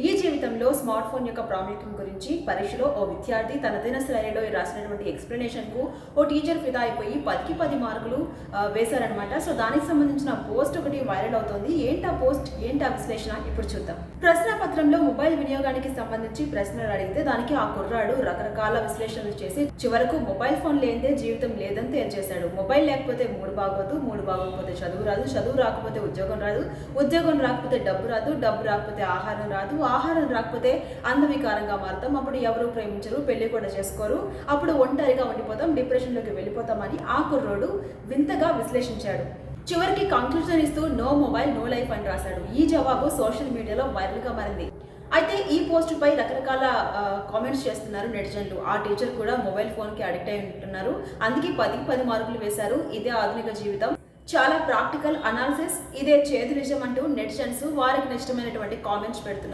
ఈ జీవితంలో smart phone యొక్క ప్రాముఖ్యం గురించి పరీక్షలో ఓ విద్యార్థి తనదైన శైలిలో రాసినటువంటి ఎక్స్ప్లెనేషన్కు ఓ టీచర్ ఫిదా అయిపోయి 10కి 10 మార్కులు వేశారనమాట. సో దానికి సంబంధించిన పోస్ట్ ఒకటి వైరల్ అవుతోంది. ఏంటా పోస్ట్, ఏంటా విశ్లేషణ ఇప్పుడు చూద్దాం. ప్రశ్నపత్రంలో మొబైల్ వినియోగానికి సంబంధించి ప్రశ్నలు అడిగితే దానికి ఆ కుర్రాడు రకరకాల విశ్లేషణలు చేసి చివరకు మొబైల్ ఫోన్ లేనిదే జీవితం లేదని తేల్చేశాడు. మొబైల్ లేకపోతే మూడు బాగోదు, మూడు బాగోకపోతే చదువు రాదు, చదువు రాకపోతే ఉద్యోగం రాదు, ఉద్యోగం రాకపోతే డబ్బు రాదు, డబ్బు రాకపోతే ఆహారం రాదు, ఆహారం రాకపోతే అందవికారంగా మారుతాం, అప్పుడు ఎవరు ప్రేమించరు, పెళ్లి కూడా చేసుకోరు, అప్పుడు ఒంటరిగా ఉండిపోతాం, డిప్రెషన్లోకి వెళ్ళిపోతామని ఆ కుర్రోడు వింతగా విశ్లేషించాడు. చివరికి కంక్లూజన్ ఇస్తూ నో మొబైల్ నో లైఫ్ అని రాశాడు. ఈ జవాబు సోషల్ మీడియాలో వైరల్గా మారింది. అయితే ఈ పోస్ట్ పై రకరకాల కామెంట్స్ చేస్తున్నారు నెటిజన్లు. ఆ టీచర్ కూడా మొబైల్ ఫోన్కి అడిక్ట్ అయి ఉంటున్నారు, అందుకే 10కి 10 మార్కులు వేశారు, ఇదే ఆధునిక జీవితం, చాలా ప్రాక్టికల్ అనాలిసిస్, ఇదే చేదు నిజం అంటూ నెటిజన్స్ వారికి ఇష్టమైనటువంటి కామెంట్స్ పెడుతున్నారు.